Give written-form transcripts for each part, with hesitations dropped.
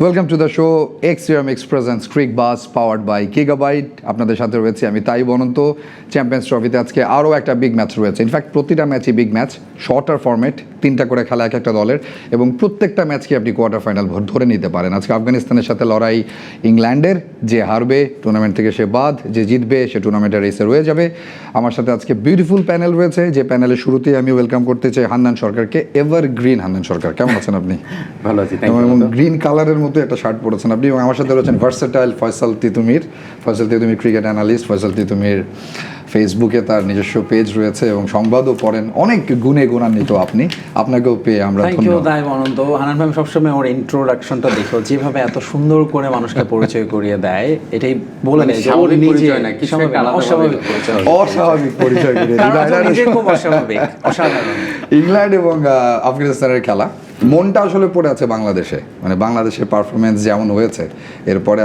Welcome to the show extreme experience Cricbuzz powered by Gigabyte. আপনাদের সাথে রয়েছে আমি তাই অনন্ত। চ্যাম্পিয়ন্স ট্রফিতে আজকে আরও একটা বিগ ম্যাচ রয়েছে। ইনফ্যাক্ট প্রতিটা ম্যাচই বিগ ম্যাচ, শর্টার ফরম্যাট, 3টা করে খেলা এক একটা দলের, এবং প্রত্যেকটা ম্যাচকে আপনি কোয়ার্টার ফাইনাল ধরে নিতে পারেন। আজকে আফগানিস্তানের সাথে লড়াই ইংল্যান্ডের, যে হারবে টুর্নামেন্ট থেকে সে বাদ, যে জিতবে সে টুর্নামেন্টের রেসে রয়ে যাবে। আমার সাথে আজকে বিউটিফুল প্যানেল রয়েছে, যে প্যানেলের শুরুতেই আমি ওয়েলকাম করতে চাই হান্নান সরকারকে। এভারগ্রিন হান্নান সরকার, কেমন আছেন আপনি? ভালো আছি, এবং গ্রিন কালারের মতো একটা শার্ট পরেছেন আপনি। এবং আমার সাথে রয়েছেন versatile Faisal Titumir. Faisal Titumir cricket analyst. Faisal Titumir ফেসবুকে তার নিজস্ব পেজ রয়েছে এবং সংবাদও পড়েন, অনেক গুণে গুণান্বিত আপনি। আপনাকেও পেয়ে আমরা ধন্যবাদ। তাই অনন্ত। হানান ভাই সবসময় ওর ইন্ট্রোডাকশনটা দেখো, যেভাবে এত সুন্দর করে মানুষকে পরিচয় করিয়ে দেয়, এটাই বলে দেয় যে ওর নিজে অস্বাভাবিক পরিচয়, অস্বাভাবিক পরিচয় করিয়ে দেয়। খুব অস্বাভাবিক, অসাধারণ। ইংল্যান্ড এবং আফগানিস্তানের খেলা, মনটা আসলে পড়ে আছে বাংলাদেশে। মানে বাংলাদেশের পারফরমেন্স যেমন হয়েছে, এরপরে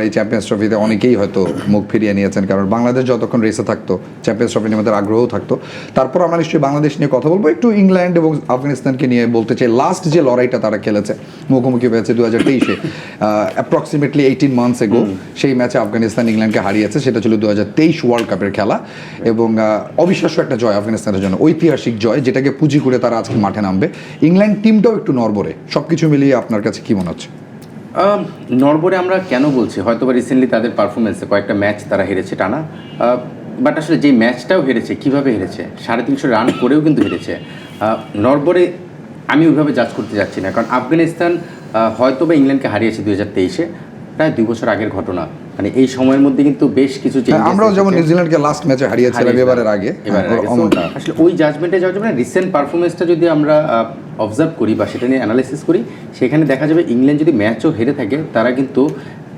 এই চ্যাম্পিয়ন্স ট্রফিতে অনেকেই হয়তো মুখ ফিরিয়ে নিয়েছেন, কারণ বাংলাদেশ যতক্ষণ রেসে থাকতো চ্যাম্পিয়ন্স ট্রফি নিয়ে আমাদের আগ্রহও থাকতো। তারপর আমরা নিশ্চয়ই বাংলাদেশ নিয়ে কথা বলবো। একটু ইংল্যান্ড এবং আফগানিস্তানকে নিয়ে বলতে চাই, লাস্ট যে লড়াইটা তারা খেলেছে, মুখোমুখি হয়েছে 2023-এ, অ্যাপ্রক্সিমেটলি 18 মান্থস এগো, সেই ম্যাচে আফগানিস্তান ইংল্যান্ডকে হারিয়েছে। সেটা ছিল 2023 ওয়ার্ল্ড কাপের খেলা, এবং অবিশ্বাস্য একটা জয় আফগানিস্তানের জন্য, ঐতিহাসিক জয়, যেটাকে পুঁজি করে তারা আজকে মাঠে নামবে। ইংল্যান্ড টিমটাও একটু নড়বড়ে। সব কিছু মিলিয়ে আপনার কাছে কি মনে হচ্ছে? নড়বড়ে আমরা কেন বলছি, হয়তো বা রিসেন্টলি তাদের পারফরমেন্সে কয়েকটা ম্যাচ তারা হেরেছে টানা, বাট আসলে যে ম্যাচটাও হেরেছে, কিভাবে হেরেছে, 350 রান করেও কিন্তু হেরেছে। নড়বড়ে আমি ওইভাবে জাজ করতে যাচ্ছি না, কারণ আফগানিস্তান হয়তো বা ইংল্যান্ডকে হারিয়েছে 2023-এ, প্রায় 2 বছর আগের ঘটনা। মানে এই সময়ের মধ্যে কিন্তু বেশ কিছু আমরাও যেমন নিউজিল্যান্ডকে লাস্ট ম্যাচে হারিয়েছিলাম এবারের আগে। আসলে ওই জাজমেন্টে যাওয়ার জন্য রিসেন্ট পারফরমেন্সটা যদি আমরা অবজার্ভ করি বা সেটা নিয়ে অ্যানালাইসিস করি, সেখানে দেখা যাবে ইংল্যান্ড যদি ম্যাচও হেরে থাকে, তারা কিন্তু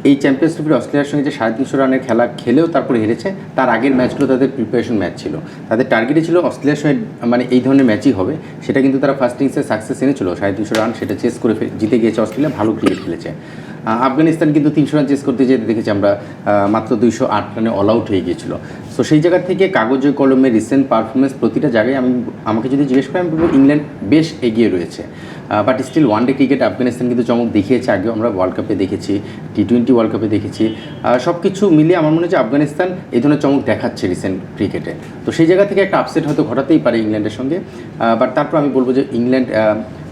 এই চ্যাম্পিয়ন্স ট্রফির অস্ট্রেলিয়ার সঙ্গে যে 350 রানের খেলা খেলেও তারপরে হেরেছে, তার আগের ম্যাচগুলো তাদের প্রিপারেশন ম্যাচ ছিল। তাদের টার্গেটই ছিল অস্ট্রেলিয়ার সঙ্গে মানে এই ধরনের ম্যাচই হবে, সেটা কিন্তু তারা ফার্স্ট ইনিংসে সাকসেস এনেছিল। 350 রান সেটা চেস করে জিতে গিয়েছে অস্ট্রেলিয়া, ভালো ক্রিকেট খেলেছে। আফগানিস্তান কিন্তু 300 রান চেস করতে যেতে দেখেছি আমরা, মাত্র 208 রানে অল আউট হয়ে গিয়েছিল। সো সেই জায়গা থেকে কাগজে কলমে রিসেন্ট পারফরমেন্স প্রতিটা জায়গায় আমাকে যদি জিজ্ঞেস করেন, আমি বলবো ইংল্যান্ড বেশ এগিয়ে রয়েছে। But still one day cricket Afghanistan কিন্তু চমক দেখিয়েছে। আগেও আমরা ওয়ার্ল্ড কাপে দেখেছি, T20 ওয়ার্ল্ড কাপে দেখেছি। সব কিছু মিলিয়ে আমার মনে হচ্ছে আফগানিস্তান এই ধরনের চমক দেখাচ্ছে রিসেন্ট ক্রিকেটে। তো সেই জায়গা থেকে একটা আপসেট হয়তো ঘটাতেই পারে ইংল্যান্ডের সঙ্গে। বাট তারপর আমি বলবো যে ইংল্যান্ড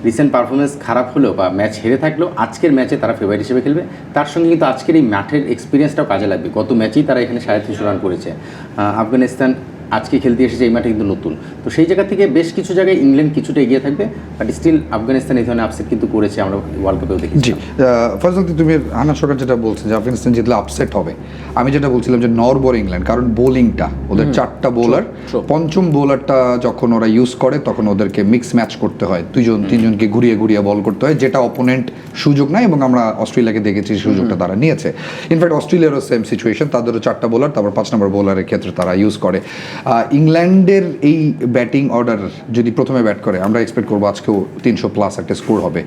রিসেন্ট পারফরমেন্স খারাপ হলেও বা ম্যাচ হেরে থাকলেও আজকের ম্যাচে তারা ফেভারিট হিসেবে খেলবে। তার সঙ্গে কিন্তু আজকের এই মাঠের এক্সপিরিয়েন্সটাও কাজে লাগবে। গত ম্যাচেই তারা এখানে 350 রান করেছে। আফগানিস্তান আজকে খেলতে এসেছে, এই মাঠে কিন্তু নতুন। তো সেই জায়গা থেকে বেশ কিছু জায়গায় ইংল্যান্ড কিছুটা এগিয়ে থাকবে, বাট স্টিল আফগানিস্তান এই ধরনের আপসেট কিন্তু করেছে, আমরা ওয়ার্ল্ড কাপেও দেখেছি। জি ফয়সাল, তুমি হান্নান সরকার যেটা বলছেন যে আফগানিস্তান জিতলে আপসেট হবে, আমি যেটা বলছিলাম যে নরবর ইংল্যান্ড, কারণ বোলিংটা ওদের 4টা বোলার, পঞ্চম বোলারটা যখন ওরা ইউজ করে তখন ওদেরকে মিক্স ম্যাচ করতে হয়, 2-3জনকে ঘুরিয়ে ঘুরিয়ে বল করতে হয়, যেটা অপোনেন্ট সুযোগ নেয়, এবং আমরা অস্ট্রেলিয়াকে দেখেছি সুযোগটা তারা নিয়েছে। ইনফ্যাক্ট অস্ট্রেলিয়ারও সেম সিচুয়েশন, তাদেরও 4টা বোলার, তারপর 5 নম্বর বোলারের ক্ষেত্রে তারা ইউজ করে। ইংল্যান্ডের এই ব্যাটিং অর্ডার যদি প্রথমে ব্যাট করে, আমরা এক্সপেক্ট করবো আজকেও 300+ একটা স্কোর হবে।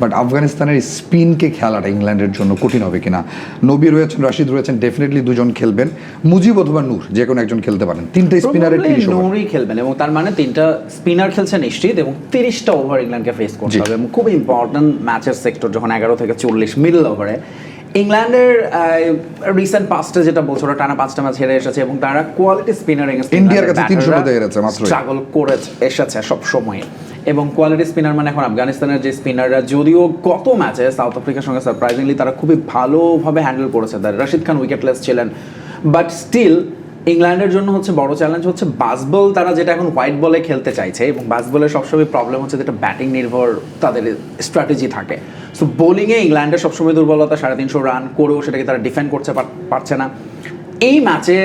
বাট আফগানিস্তানের স্পিনকে খেলাটা ইংল্যান্ডের জন্য কঠিন হবে কিনা। নবী রয়েছেন, রাশিদ রয়েছেন, ডেফিনেটলি 2জন খেলবেন, মুজিব অথবা নূর যে কোনো একজন খেলতে পারেন। 3টা স্পিনারের 30 ওভার নূরই খেলবেন, এবং তার মানে 3টা স্পিনার খেলছে নিশ্চিত, এবং 30টা ওভার ইংল্যান্ডকে ফেস করতে হবে। এবং খুব ইম্পর্টেন্ট ম্যাচের সেক্টর যখন 11 থেকে 40 মিডল ওভারে। ইংল্যান্ডের রিসেন্ট পাস্টে যেটা বলছো, ওরা টানা 5টা ম্যাচ হেরে এসেছে, এবং তারা কোয়ালিটি স্পিনার ইন্ডিয়ার কাছে 300 মধ্যে হেরেছে মাত্র, স্ট্রাগল করে এসেছে সব সময়। এবং কোয়ালিটি স্পিনার মানে এখন আফগানিস্তানের যে স্পিনাররা, যদিও গত ম্যাচে সাউথ আফ্রিকার সঙ্গে সারপ্রাইজিংলি তারা খুবই ভালোভাবে হ্যান্ডেল করেছে, রাশিদ খান উইকেটলেস ছিলেন, বাট স্টিল ইংল্যান্ডের জন্য হচ্ছে বড় চ্যালেঞ্জ হচ্ছে বাসবল, তারা যেটা এখন হোয়াইট বলে খেলতে চাইছে, এবং বাসবলের সবসময় প্রবলেম হচ্ছে যেটা ব্যাটিং নির্ভর তাদের স্ট্র্যাটেজি থাকে। সো বোলিংয়ে ইংল্যান্ডের সবসময় দুর্বলতা, 350 রান করেও সেটাকে তারা ডিফেন্ড করতে পারছে না। এই ম্যাচে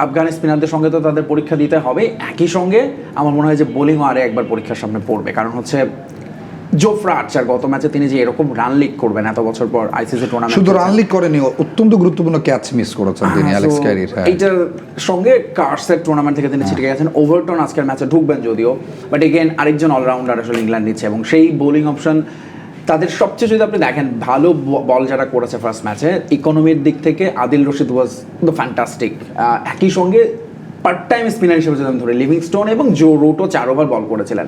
আফগান স্পিনারদের সঙ্গে তো তাদের পরীক্ষা দিতে হবে, একই সঙ্গে আমার মনে হয় যে বোলিংও আরে একবার পরীক্ষার সামনে পড়বে, কারণ হচ্ছে জোফরা আর্চার গত ম্যাচে তিনি যে এরকম রান লিক করবেন এত বছর পর আইসিসি টুর্নামেন্ট, শুধু রান লিক করেনি, অত্যন্ত গুরুত্বপূর্ণ ক্যাচ মিস করেছেন তিনি, অ্যালেক্স ক্যারির। এইটার সঙ্গে কার্সের টুর্নামেন্ট থেকে তিনি ছিটকে গেছেন। ওভারটন আজকের ম্যাচে ঢুকবেন যদিও, বাট এগেন আরেকজন অলরাউন্ডার আসলে ইংল্যান্ড নিচ্ছে, এবং সেই বোলিং অপশন তাদের সবচেয়ে, যদি আপনি দেখেন ভালো বল যারা করেছে ফার্স্ট ম্যাচে, ইকোনমির দিক থেকে Adil Rashid was the fantastic. একই সঙ্গে পার্ট টাইম স্পিনার হিসেবে যদি আমি ধরি, লিভিংস্টোন এবং জো রুটও 4 ওভার বল করেছিলেন।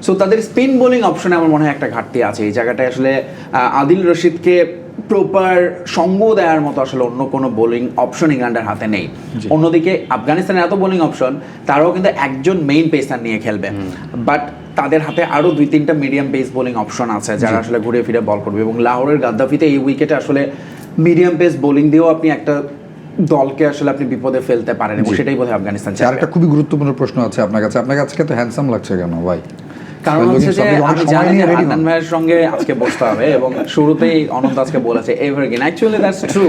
সো তাদের স্পিন বোলিং অপশনে আমার মনে হয় একটা ঘাটতি আছে। এই জায়গাটায় আসলে আদিল রশিদকে প্রপার সঙ্গ দেওয়ার মতো আসলে অন্য কোনো বোলিং অপশন ইংল্যান্ডের হাতে নেই। অন্যদিকে আফগানিস্তানের এত বোলিং অপশন, তারাও কিন্তু একজন মেইন পেসার নিয়ে খেলবে, বাট তাদের হাতে আরো 2-3টা মিডিয়াম পেস বোলিং অপশন আছে যারা আসলে ঘুরে ফিরে বল করবে। এবং লাহোরের গাদ্দাফিতে এই উইকেটে আসলে মিডিয়াম পেস বোলিং দিয়েও আপনি একটা দলকে আসলে আপনি বিপদে ফেলতে পারেন, এবং সেটাই বোধহয় আফগানিস্তান চায়। আরেকটা খুবই গুরুত্বপূর্ণ প্রশ্ন আছে আপনার কাছে। আপনার কাছে তো হ্যান্ডসাম লাগছে কেন ভাই? কারণ হচ্ছে যে আমি জানি যে আদনান ভাইয়ের সঙ্গে আজকে বসতে হবে, এবং শুরুতেই অনন্ত আজকে বলেছে এভারগ্রিন। Actually that's true.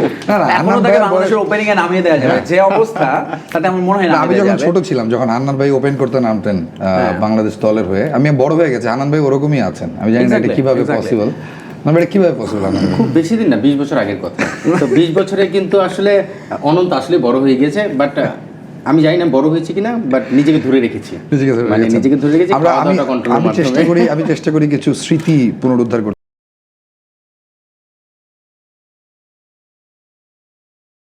এখনো তাকে বাংলাদেশের ওপেনিং এ নামিয়ে দেওয়া যাবে, যে অবস্থা তাতে আমার মনে হয় না। আমি যখন ছোট ছিলাম, যখন আন্নান ভাই ওপেন করতে নামতেন বাংলাদেশ দলের হয়ে, আমি বড় হয়ে গেছি, আন্নান ভাই ওরকমই আছেন। আমি জানি না এটা কিভাবে পসিবল, না এটা কিভাবে পসিবল? খুব বেশি দিন না, 20 বছর আগের কথা। তো 20 বছরে কিন্তু আসলে অনন্ত আসলে বড় হয়ে গেছে, বাট আমি জানি না বড় হয়েছে কিনা, বাট নিজেকে ধরে রেখেছি, মানে নিজেকে ধরে রেখেছি। আমি চেষ্টা করি কিছু স্মৃতি পুনরুদ্ধার করতে।